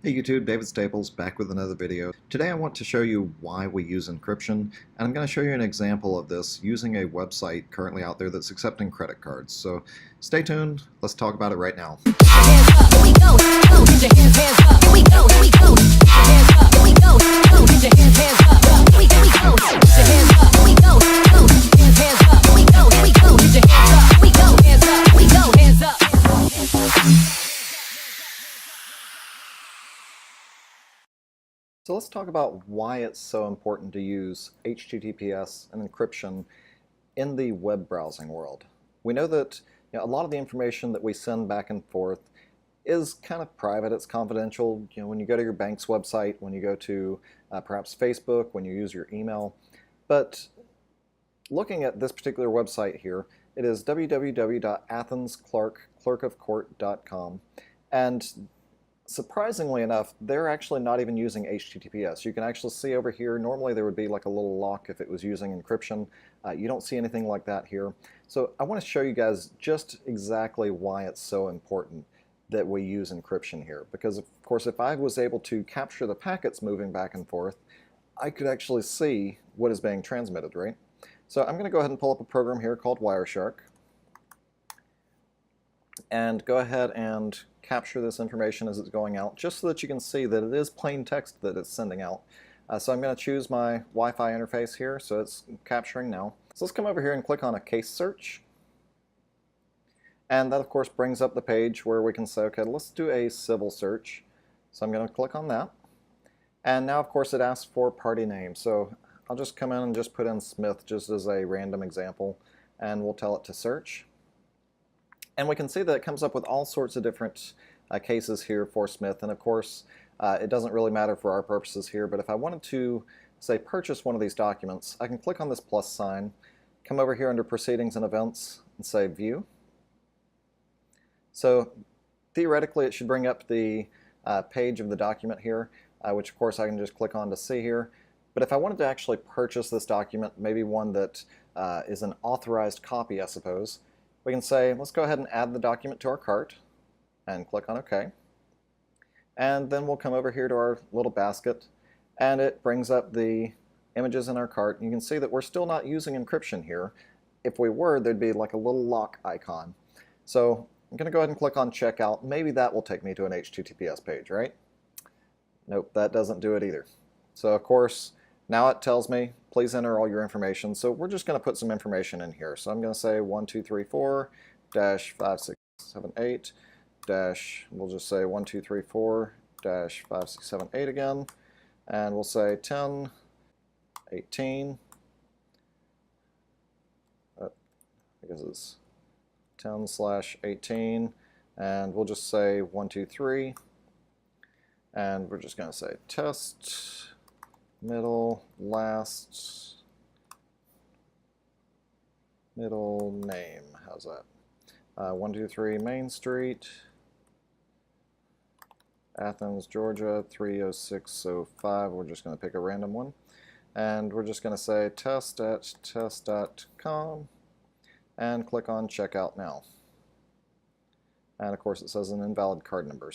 Hey YouTube, David Staples back with another video. Today I want to show you why we use encryption, and I'm going to show you an example of this using a website currently out there that's accepting credit cards. So stay tuned, let's talk about it right now. So let's talk about why it's so important to use HTTPS and encryption in the web browsing world. We know that a lot of the information that we send back and forth is kind of private, it's confidential. When you go to your bank's website, when you go to perhaps Facebook, when you use your email. But looking at this particular website here, it is www.athensclerkofcourt.com, and surprisingly enough, they're actually not even using HTTPS. You can actually see over here, normally there would be like a little lock if it was using encryption. You don't see anything like that here. So I want to show you guys just exactly why it's so important that we use encryption here. Because of course, if I was able to capture the packets moving back and forth, I could actually see what is being transmitted, right? So I'm going to go ahead and pull up a program here called Wireshark, and go ahead and capture this information as it's going out, just so that you can see that it is plain text that it's sending out. So I'm going to choose my Wi-Fi interface here, so it's capturing now. So let's come over here and click on a case search. And that of course brings up the page where we can say, okay, let's do a civil search. So I'm going to click on that. And now of course it asks for party name. So I'll just come in and just put in Smith just as a random example, and we'll tell it to search. And we can see that it comes up with all sorts of different cases here for Smith. And of course, it doesn't really matter for our purposes here, but if I wanted to, say, purchase one of these documents, I can click on this plus sign, come over here under Proceedings and Events, and say View. So theoretically, it should bring up the page of the document here, which of course I can just click on to see here. But if I wanted to actually purchase this document, maybe one that is an authorized copy, I suppose, we can say, let's go ahead and add the document to our cart, and click on OK. And then we'll come over here to our little basket, and it brings up the images in our cart. And you can see that we're still not using encryption here. If we were, there'd be like a little lock icon. So I'm going to go ahead and click on Checkout. Maybe that will take me to an HTTPS page, right? Nope, that doesn't do it either. So of course, now it tells me, please enter all your information. So we're just going to put some information in here. So I'm going to say 1234-5678 we'll just say 1234-5678 again. And we'll say 1018. I guess it's 10/18. And we'll just say 123. And we're just going to say test. Middle, last, middle name. How's that? 123 Main Street, Athens, Georgia, 30605. We're just going to pick a random one. And we're just going to say test.test.com and click on Checkout Now. And of course it says an invalid card number.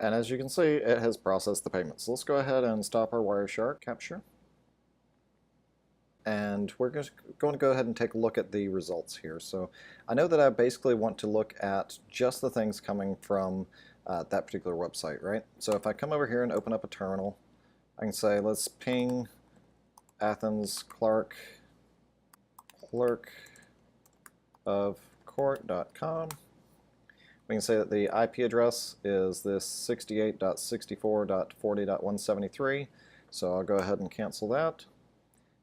And as you can see, it has processed the payment. So let's go ahead and stop our Wireshark capture. And we're just going to go ahead and take a look at the results here. So I know that I basically want to look at just the things coming from that particular website, right? So if I come over here and open up a terminal, I can say, let's ping Athens clerkofcourt.com. We can say that the IP address is this 68.64.40.173. So I'll go ahead and cancel that.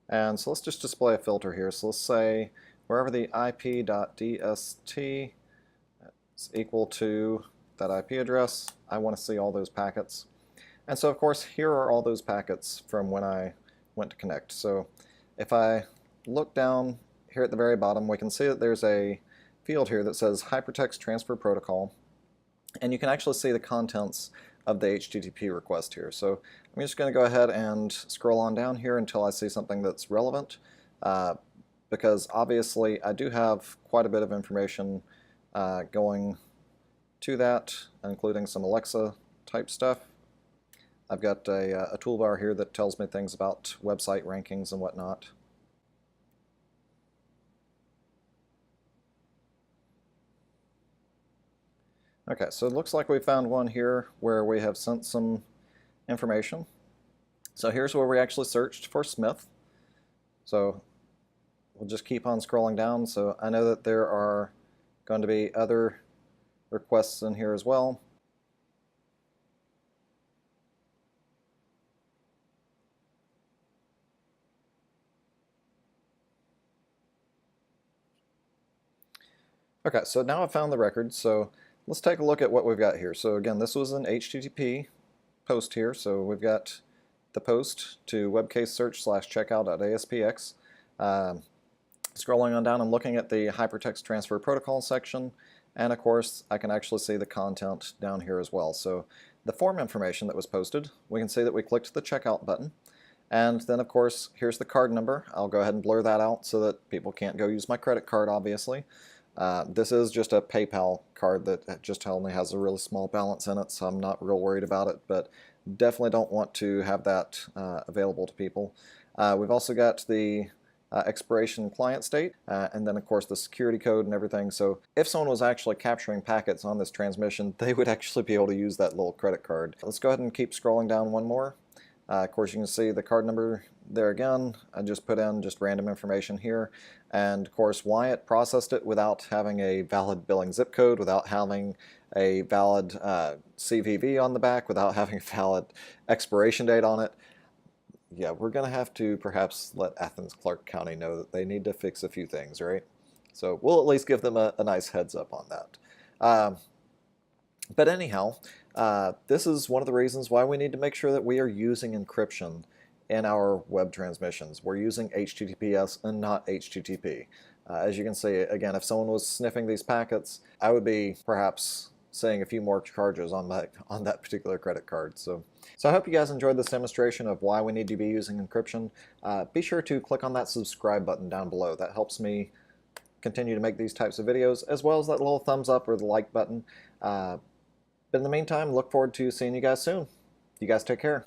And so let's just display a filter here. So let's say wherever the ip.dst is equal to that IP address, I want to see all those packets. And so of course here are all those packets from when I went to connect. So if I look down here at the very bottom, we can see that there's a field here that says Hypertext Transfer Protocol, and you can actually see the contents of the HTTP request here. So I'm just going to go ahead and scroll on down here until I see something that's relevant, because obviously I do have quite a bit of information going to that, including some Alexa type stuff. I've got a toolbar here that tells me things about website rankings and whatnot. Okay, so it looks like we found one here where we have sent some information. So here's where we actually searched for Smith. So we'll just keep on scrolling down. So I know that there are going to be other requests in here as well. Okay, so now I've found the record. So let's take a look at what we've got here. So again, this was an HTTP post here. So we've got the post to webcasesearch/checkout.aspx. Scrolling on down, I'm looking at the Hypertext Transfer Protocol section, and of course I can actually see the content down here as well. So the form information that was posted, we can see that we clicked the checkout button, and then of course here's the card number. I'll go ahead and blur that out so that people can't go use my credit card, obviously. This is just a PayPal card that just only has a really small balance in it, so I'm not real worried about it, but definitely don't want to have that available to people. We've also got the expiration client state, and then of course the security code and everything. So if someone was actually capturing packets on this transmission, they would actually be able to use that little credit card. Let's go ahead and keep scrolling down one more. Of course you can see the card number there again. I just put in just random information here, and of course why it processed it without having a valid billing zip code, without having a valid CVV on the back, without having a valid expiration date on it. Yeah, we're going to have to perhaps let Athens-Clarke County know that they need to fix a few things, right? So we'll at least give them a nice heads up on that. But anyhow, this is one of the reasons why we need to make sure that we are using encryption in our web transmissions. We're using HTTPS and not HTTP. As you can see, again, if someone was sniffing these packets, I would be perhaps seeing a few more charges on that particular credit card. So I hope you guys enjoyed this demonstration of why we need to be using encryption. Be sure to click on that subscribe button down below. That helps me continue to make these types of videos, as well as that little thumbs up or the like button. But in the meantime, look forward to seeing you guys soon. You guys take care.